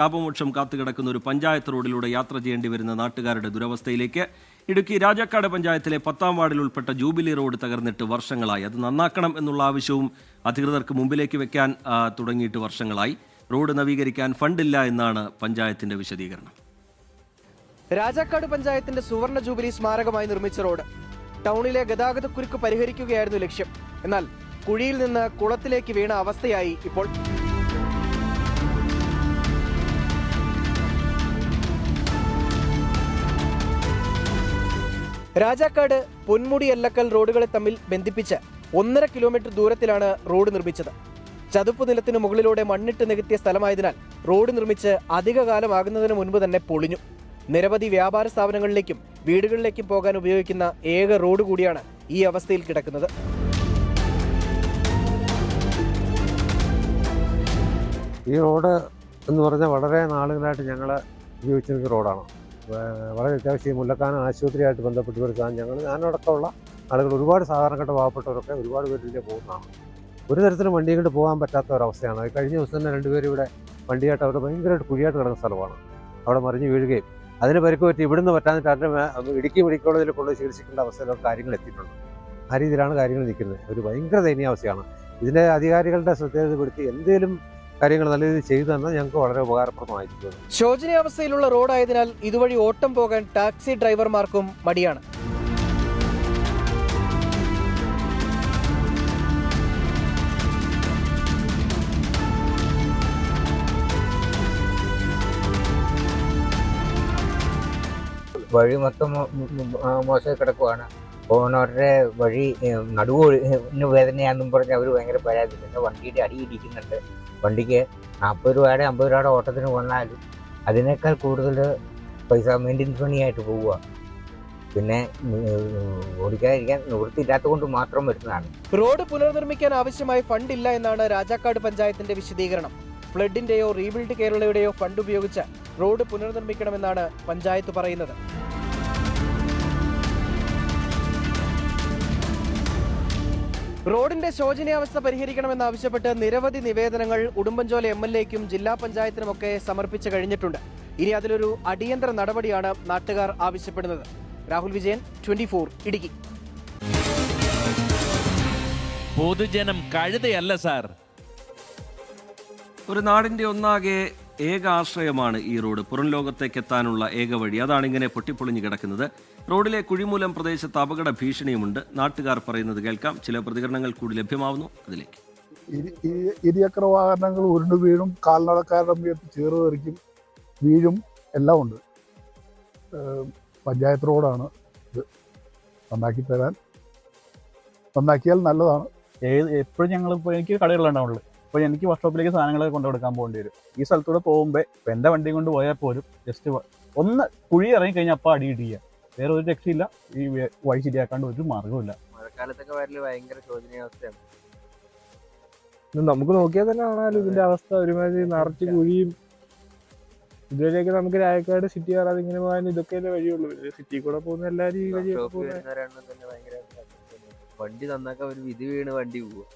ശാപമോക്ഷം കാത്തുകിടക്കുന്ന ഒരു പഞ്ചായത്ത് റോഡിലൂടെ യാത്ര ചെയ്യേണ്ടി വരുന്ന നാട്ടുകാരുടെ ദുരവസ്ഥയിലേക്ക്. ഇടുക്കി രാജാക്കാട് പഞ്ചായത്തിലെ 10-ാം വാർഡിൽ ഉൾപ്പെട്ട ജൂബിലി റോഡ് തകർന്നിട്ട് വർഷങ്ങളായി. അത് നന്നാക്കണം എന്നുള്ള ആവശ്യവും അധികൃതർക്ക് മുമ്പിലേക്ക് വെക്കാൻ തുടങ്ങിയിട്ട് വർഷങ്ങളായി. റോഡ് നവീകരിക്കാൻ ഫണ്ടില്ല എന്നാണ് പഞ്ചായത്തിന്റെ വിശദീകരണം. രാജാക്കാട് പഞ്ചായത്തിന്റെ സുവർണ ജൂബിലി സ്മാരകമായി നിർമ്മിച്ച റോഡ് ടൗണിലെ ഗതാഗതക്കുരുക്ക് പരിഹരിക്കുകയായിരുന്നു ലക്ഷ്യം. എന്നാൽ കുഴിയിൽ നിന്ന് കുളത്തിലേക്ക് വീണ അവസ്ഥയായി ഇപ്പോൾ. രാജാക്കാട് പൊന്മുടി എല്ലക്കൽ റോഡുകളെ തമ്മിൽ ബന്ധിപ്പിച്ച് 1.5 കിലോമീറ്റർ ദൂരത്തിലാണ് റോഡ് നിർമ്മിച്ചത്. ചതുപ്പ് നിലത്തിന് മുകളിലൂടെ മണ്ണിട്ട് നികത്തിയ സ്ഥലമായതിനാൽ റോഡ് നിർമ്മിച്ച് അധികകാലമാകുന്നതിന് മുൻപ് തന്നെ പൊളിഞ്ഞു. നിരവധി വ്യാപാര സ്ഥാപനങ്ങളിലേക്കും വീടുകളിലേക്കും പോകാൻ ഉപയോഗിക്കുന്ന ഏക റോഡ് കൂടിയാണ് ഈ അവസ്ഥയിൽ കിടക്കുന്നത്. ഈ റോഡ് എന്ന് പറഞ്ഞാൽ വളരെ നാളുകളായിട്ട് ഞങ്ങൾ ഉപയോഗിച്ചിരിക്കുന്ന റോഡാണ്. വളരെ അത്യാവശ്യം മുല്ലക്കാനം ആശുപത്രിയായിട്ട് ബന്ധപ്പെട്ട് വരുത്താൻ ഞാനടക്കമുള്ള ആളുകൾ, ഒരുപാട് സാധാരണപ്പെട്ട പാവപ്പെട്ടവരൊക്കെ ഒരുപാട് പേരിലേക്ക് പോകുന്നതാണ്. ഒരു തരത്തിലും വണ്ടിയും കൊണ്ട് പോകാൻ പറ്റാത്ത ഒരവസ്ഥയാണ്. കഴിഞ്ഞ ദിവസം തന്നെ രണ്ടുപേരും ഇവിടെ വണ്ടിയായിട്ട് അവിടെ ഭയങ്കരമായിട്ട് കുഴിയായിട്ട് കിടക്കുന്ന സ്ഥലമാണ്. അവിടെ മറിഞ്ഞ് വീഴുകയും അതിന് പരിക്ക് പറ്റി ഇവിടുന്ന് പറ്റാഞ്ഞിട്ട് അവരുടെ ഇടുക്കി മെഡിക്കൽ കോളേജിൽ കൊണ്ട് ചികിത്സിക്കേണ്ട അവസ്ഥയിലൊക്കെ കാര്യങ്ങൾ എത്തിയിട്ടുണ്ട്. ആ രീതിയിലാണ് കാര്യങ്ങൾ നിൽക്കുന്നത്. ഒരു ഭയങ്കര ദയനീയാവസ്ഥയാണ്. ഇതിൻ്റെ അധികാരികളുടെ ശ്രദ്ധയിൽപ്പെടുത്തി എന്തെങ്കിലും കാര്യങ്ങൾ നല്ല രീതിയിൽ ചെയ്തു തന്നാൽ ഞങ്ങൾക്ക് വളരെ ഉപകാരപ്രദമായിരിക്കും. ശോചനീയാവസ്ഥയിലുള്ള റോഡായതിനാൽ ഇതുവഴി ഓട്ടം പോകാൻ ടാക്സി ഡ്രൈവർമാർക്കും മടിയാണ്. വഴി മൊത്തം മോശമായി കിടക്കുവാണ്. പോകുന്നവരുടെ വഴി നടുവിന് വേദനയാണെന്നും പറഞ്ഞ് അവർ ഭയങ്കര പരാതി. പിന്നെ വണ്ടിയുടെ അടിയിടിക്കുന്നുണ്ട്. വണ്ടിക്ക് 40 രൂപയുടെ 50 രൂപയുടെ ഓട്ടത്തിന് വന്നാലും അതിനേക്കാൾ കൂടുതൽ പൈസ മെയിൻ്റെനൻസ് പണിയായിട്ട് പോവുക. പിന്നെ ഓടിക്കാതിരിക്കാൻ നിവൃത്തിയില്ലാത്ത കൊണ്ട് മാത്രം വരുന്നതാണ്. റോഡ് പുനർനിർമ്മിക്കാൻ ആവശ്യമായ ഫണ്ട് ഇല്ല എന്നാണ് രാജാക്കാട് പഞ്ചായത്തിന്റെ വിശദീകരണം. ഫ്ലഡിന്റെയോ റീബിൽഡ് കേരളയുടെയോ ഫണ്ട് ഉപയോഗിച്ച് റോഡ് പുനർനിർമ്മിക്കണമെന്നാണ് പഞ്ചായത്ത് പറയുന്നത്. റോഡിന്റെ ശോചനീയാവസ്ഥ പരിഹരിക്കണമെന്നാവശ്യപ്പെട്ട് നിരവധി നിവേദനങ്ങൾ ഉടുമ്പൻചോല MLA-ക്കും ജില്ലാ പഞ്ചായത്തിനുമൊക്കെ സമർപ്പിച്ചു കഴിഞ്ഞിട്ടുണ്ട്. ഇനി അതിലൊരു അടിയന്തര നടപടിയാണ് നാട്ടുകാർ ആവശ്യപ്പെടുന്നത്. രാഹുൽ വിജയൻ, 24 ഇടുക്കി. പൊതുജനം കഴുതയല്ല സാർ. ഒരു നാടിൻ്റെ ഒന്നാകെ ഏക ആശ്രയമാണ് ഈ റോഡ്. പുറം ലോകത്തേക്ക് എത്താനുള്ള ഏക വഴി. അതാണ് ഇങ്ങനെ പൊട്ടിപ്പൊളിഞ്ഞു കിടക്കുന്നത്. റോഡിലെ കുഴിമൂലം പ്രദേശത്ത് അപകട ഭീഷണിയുമുണ്ട്. നാട്ടുകാർ പറയുന്നത് കേൾക്കാം. ചില പ്രതികരണങ്ങൾ കൂടി ലഭ്യമാവുന്നു. അതിലേക്ക്. ഇരുചക്ര വാഹനങ്ങൾ ഉരുണ്ടു വീഴും, കാൽനടക്കാരുടെ മേത്ത് ചേറ് തെറിക്കും, വീഴും, എല്ലാം ഉണ്ട്. പഞ്ചായത്ത് റോഡാണ് ഇത്. നന്നാക്കിയാൽ നല്ലതാണ്. എപ്പോഴും ഞങ്ങളിപ്പോൾ എനിക്ക് കടകളിലുണ്ടാവുള്ളൂ. അപ്പോൾ എനിക്ക് വർക്ക്ഷോപ്പിലേക്ക് സാധനങ്ങളൊക്കെ കൊണ്ടു കൊടുക്കാൻ പോകേണ്ടി വരും. ഈ സ്ഥലത്തൂടെ പോകുമ്പോൾ ഇപ്പോൾ എൻ്റെ വണ്ടി കൊണ്ട് പോയാൽ പോലും ജസ്റ്റ് ഒന്ന് കുഴി ഇറങ്ങി കഴിഞ്ഞാൽ അപ്പോൾ അടിയിടിക്കുക. വേറെ ഒരു രക്ഷയില്ല. ഈ വഴി ശരിയാക്കാണ്ട് ഒരു മാർഗ്ഗമില്ല. മഴക്കാലത്തൊക്കെ വരല് ഭയങ്കര ശോചനീയാവസ്ഥയാണ്. നമുക്ക് നോക്കിയാൽ തന്നെ കാണാമല്ലോ ഇതിന്റെ അവസ്ഥ. ഒരുമാതിരി നിറച്ച് കുഴിയും. ഇതുവരെയൊക്കെ നമുക്ക് രാജാക്കാട് സിറ്റി കയറാതെ ഇങ്ങനെ പോകാൻ ഇതൊക്കെയല്ലേ വഴിയുള്ളൂ. സിറ്റി കൂടെ പോകുന്ന എല്ലാവരും ഈ വഴി വണ്ടി നന്നാക്കാൻ ഒരു വിധി വീണ് വണ്ടി പോവുക.